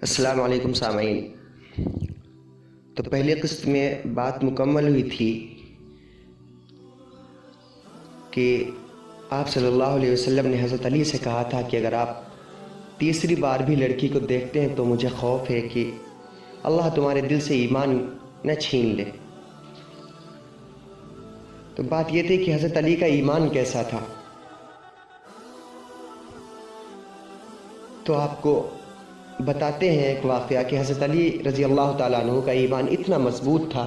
السلام علیکم سامعین۔ تو پہلی قسط میں بات مکمل ہوئی تھی کہ آپ صلی اللہ علیہ وسلم نے حضرت علی سے کہا تھا کہ اگر آپ تیسری بار بھی لڑکی کو دیکھتے ہیں تو مجھے خوف ہے کہ اللہ تمہارے دل سے ایمان نہ چھین لے۔ تو بات یہ تھی کہ حضرت علی کا ایمان کیسا تھا۔ تو آپ کو بتاتے ہیں ایک واقعہ کہ حضرت علی رضی اللہ تعالیٰ عنہ کا ایمان اتنا مضبوط تھا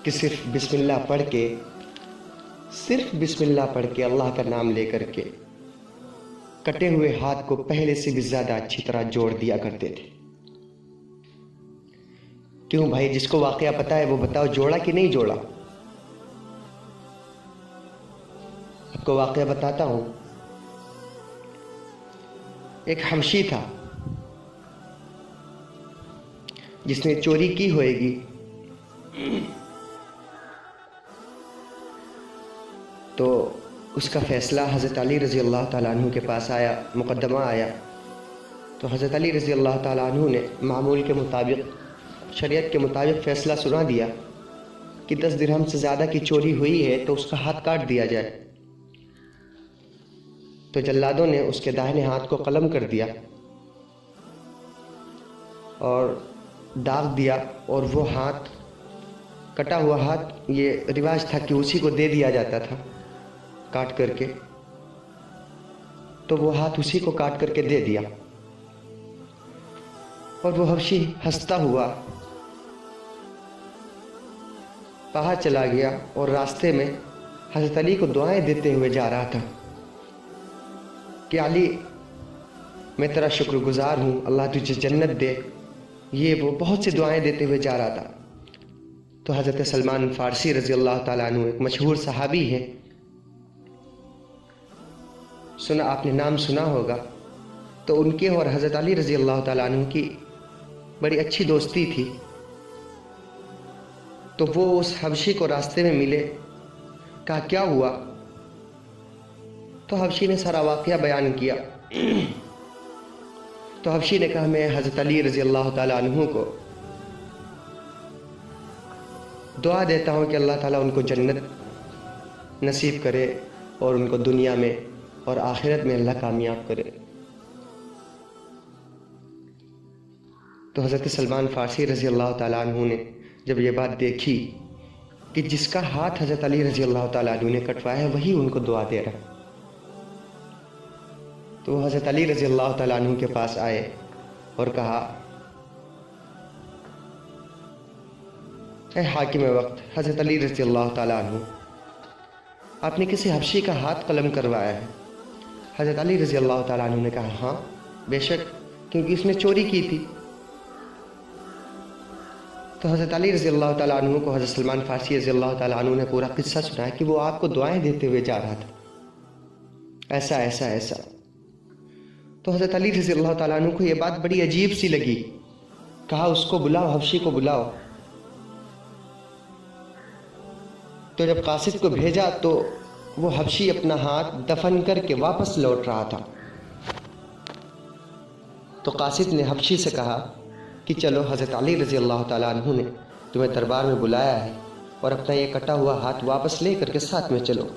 کہ صرف بسم اللہ پڑھ کے اللہ کا نام لے کر کے کٹے ہوئے ہاتھ کو پہلے سے بھی زیادہ اچھی طرح جوڑ دیا کرتے تھے۔ کیوں بھائی، جس کو واقعہ پتا ہے وہ بتاؤ، جوڑا کہ نہیں جوڑا؟ آپ کو واقعہ بتاتا ہوں۔ ایک حبشی تھا جس نے چوری کی ہوئے گی، تو اس کا فیصلہ حضرت علی رضی اللہ تعالیٰ عنہ کے پاس آیا، مقدمہ آیا۔ تو حضرت علی رضی اللہ تعالیٰ عنہ نے معمول کے مطابق، شریعت کے مطابق فیصلہ سنا دیا کہ 10 درہم سے زیادہ کی چوری ہوئی ہے تو اس کا ہاتھ کاٹ دیا جائے۔ تو جلادوں نے اس کے داہنے ہاتھ کو قلم کر دیا اور داغ دیا، اور وہ ہاتھ، کٹا ہوا ہاتھ، یہ رواج تھا کہ اسی کو دے دیا جاتا تھا کاٹ کر کے۔ تو وہ ہاتھ اسی کو کاٹ کر کے دے دیا، اور وہ حبشی ہنستا ہوا باہر چلا گیا، اور راستے میں حضرت علی کو دعائیں دیتے ہوئے جا رہا تھا کہ علی، میں تیرا شکر گزار ہوں، اللہ تجھے جنت دے، یہ وہ بہت سی دعائیں دیتے ہوئے جا رہا تھا۔ تو حضرت سلمان فارسی رضی اللہ تعالیٰ عنہ ایک مشہور صحابی ہے، آپ نے نام سنا ہوگا۔ تو ان کے اور حضرت علی رضی اللہ تعالیٰ عنہ کی بڑی اچھی دوستی تھی۔ تو وہ اس حبشی کو راستے میں ملے، کہا کیا ہوا؟ تو حبشی نے سارا واقعہ بیان کیا۔ تو حبشی نے کہا میں حضرت علی رضی اللہ تعالیٰ عنہ کو دعا دیتا ہوں کہ اللہ تعالیٰ ان کو جنت نصیب کرے، اور ان کو دنیا میں اور آخرت میں اللہ کامیاب کرے۔ تو حضرت سلمان فارسی رضی اللہ تعالیٰ عنہ نے جب یہ بات دیکھی کہ جس کا ہاتھ حضرت علی رضی اللہ تعالیٰ عنہ نے کٹوایا ہے وہی ان کو دعا دے رہا، تو وہ حضرت علی رضی اللہ تعالیٰ عنہ کے پاس آئے اور کہا، اے حاکم وقت حضرت علی رضی اللہ تعالیٰ عنہ، آپ نے کسی حبشی کا ہاتھ قلم کروایا ہے؟ حضرت علی رضی اللہ تعالیٰ عنہ نے کہا ہاں بے شک، کیونکہ اس نے چوری کی تھی۔ تو حضرت علی رضی اللہ تعالیٰ عنہ کو حضرت سلمان فارسی رضی اللہ تعالیٰ عنہ نے پورا قصہ سنایا کہ وہ آپ کو دعائیں دیتے ہوئے جا رہا تھا، ایسا ایسا ایسا۔ تو حضرت علی رضی اللہ تعالیٰ عنہ کو یہ بات بڑی عجیب سی لگی، کہا اس کو بلاؤ، حبشی کو بلاؤ۔ تو جب قاصد کو بھیجا تو وہ حبشی اپنا ہاتھ دفن کر کے واپس لوٹ رہا تھا۔ تو قاصد نے حبشی سے کہا کہ چلو، حضرت علی رضی اللہ تعالیٰ عنہ نے تمہیں دربار میں بلایا ہے، اور اپنا یہ کٹا ہوا ہاتھ واپس لے کر کے ساتھ میں چلو۔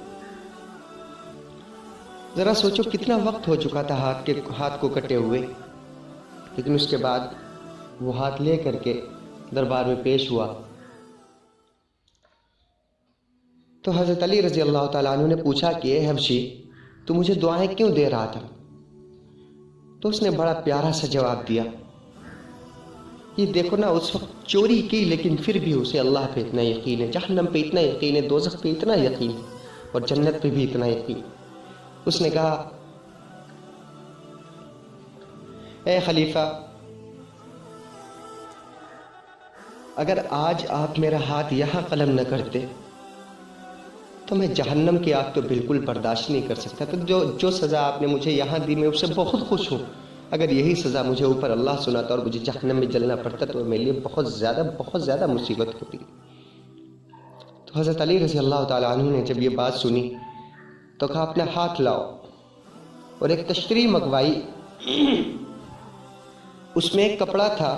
ذرا سوچو کتنا وقت ہو چکا تھا ہاتھ کو کٹے ہوئے، لیکن اس کے بعد وہ ہاتھ لے کر کے دربار میں پیش ہوا۔ تو حضرت علی رضی اللہ تعالیٰ عنہ نے پوچھا کہ اے حبشی، تو مجھے دعائیں کیوں دے رہا تھا؟ تو اس نے بڑا پیارا سا جواب دیا، یہ دیکھو نا، اس وقت چوری کی لیکن پھر بھی اسے اللہ پہ اتنا یقین ہے، جہنم پہ اتنا یقین ہے، دوزخ پہ اتنا یقین ہے، اور جنت پہ بھی اتنا یقین۔ اس نے کہا اے خلیفہ، اگر آج آپ میرا ہاتھ یہاں قلم نہ کرتے تو میں جہنم کی آگ تو بالکل برداشت نہیں کر سکتا۔ تو جو سزا آپ نے مجھے یہاں دی میں اس سے بہت خوش ہوں۔ اگر یہی سزا مجھے اوپر اللہ سناتا اور مجھے جہنم میں جلنا پڑتا تو میرے لیے بہت زیادہ مصیبت ہوتی۔ تو حضرت علی رضی اللہ تعالیٰ عنہ نے جب یہ بات سنی تو کہا اپنا ہاتھ لاؤ، اور ایک تشتری منگوائی اس میں ایک کپڑا تھا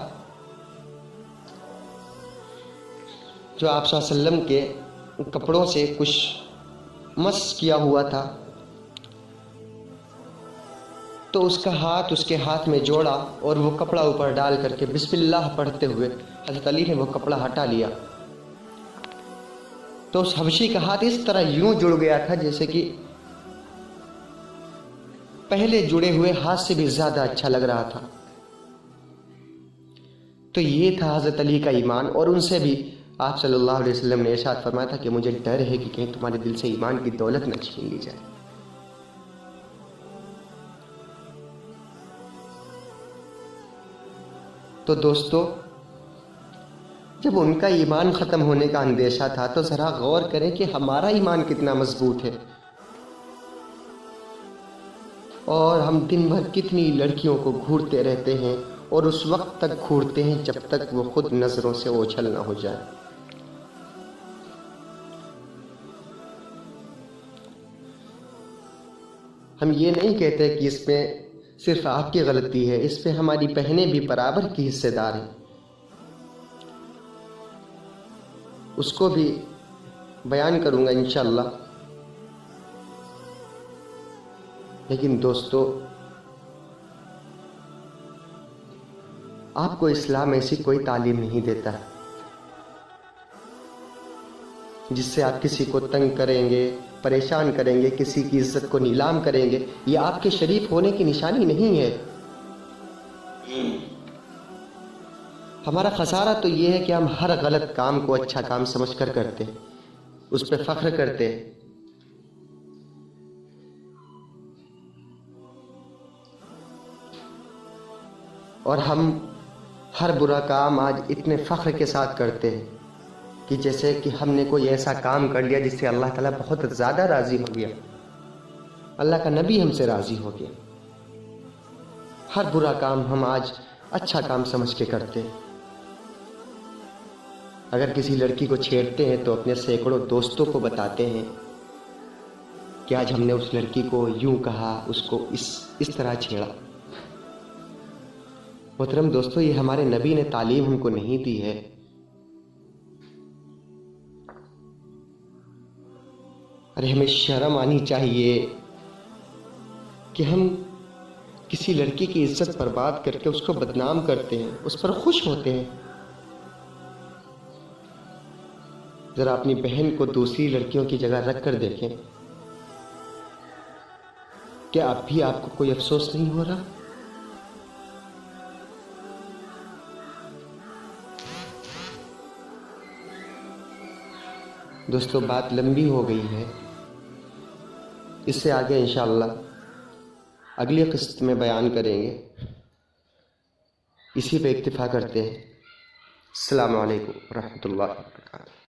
جو آپ صلی اللہ علیہ وسلم کے کپڑوں سے کچھ مس کیا ہوا تھا، تو اس کا ہاتھ اس کے ہاتھ میں جوڑا اور وہ کپڑا اوپر ڈال کر کے بسم اللہ پڑھتے ہوئے حضرت علی نے وہ کپڑا ہٹا لیا، تو اس حبشی کا ہاتھ اس طرح یوں جڑ گیا تھا جیسے کہ پہلے جڑے ہوئے ہاتھ سے بھی زیادہ اچھا لگ رہا تھا۔ تو یہ تھا حضرت علی کا ایمان، اور ان سے بھی آپ صلی اللہ علیہ وسلم نے ارشاد فرمایا تھا کہ مجھے ڈر ہے کہ کہیں تمہارے دل سے ایمان کی دولت نہ چھین لی جائے۔ تو دوستو، جب ان کا ایمان ختم ہونے کا اندیشہ تھا تو ذرا غور کریں کہ ہمارا ایمان کتنا مضبوط ہے، اور ہم دن بھر کتنی لڑکیوں کو گھورتے رہتے ہیں، اور اس وقت تک گھورتے ہیں جب تک وہ خود نظروں سے اوجھل نہ ہو جائے۔ ہم یہ نہیں کہتے کہ اس میں صرف آپ کی غلطی ہے، اس پہ ہماری بہنیں بھی برابر کی حصے دار ہیں، اس کو بھی بیان کروں گا انشاءاللہ۔ لیکن دوستو، آپ کو اسلام ایسی کوئی تعلیم نہیں دیتا ہے جس سے آپ کسی کو تنگ کریں گے، پریشان کریں گے، کسی کی عزت کو نیلام کریں گے۔ یہ آپ کے شریف ہونے کی نشانی نہیں ہے۔ ہمارا خسارہ تو یہ ہے کہ ہم ہر غلط کام کو اچھا کام سمجھ کر کرتے ہیں، اس پہ فخر کرتے ہیں۔ اور ہم ہر برا کام آج اتنے فخر کے ساتھ کرتے ہیں کہ جیسے کہ ہم نے کوئی ایسا کام کر لیا جس سے اللہ تعالیٰ بہت زیادہ راضی ہو گیا، اللہ کا نبی ہم سے راضی ہو گیا۔ ہر برا کام ہم آج اچھا کام سمجھ کے کرتے ہیں۔ اگر کسی لڑکی کو چھیڑتے ہیں تو اپنے سینکڑوں دوستوں کو بتاتے ہیں کہ آج ہم نے اس لڑکی کو یوں کہا، اس کو اس طرح چھیڑا۔ محترم دوستو، یہ ہمارے نبی نے تعلیم ہم کو نہیں دی ہے۔ ارے ہمیں شرم آنی چاہیے کہ ہم کسی لڑکی کی عزت برباد کر کے اس کو بدنام کرتے ہیں، اس پر خوش ہوتے ہیں۔ ذرا اپنی بہن کو دوسری لڑکیوں کی جگہ رکھ کر دیکھیں، کیا اب بھی آپ کو کوئی افسوس نہیں ہو رہا؟ دوستو، بات لمبی ہو گئی ہے، اس سے آگے انشاءاللہ اگلی قسط میں بیان کریں گے۔ اسی پہ اکتفا کرتے ہیں۔ السلام علیکم ورحمۃ اللہ وبرکاتہ۔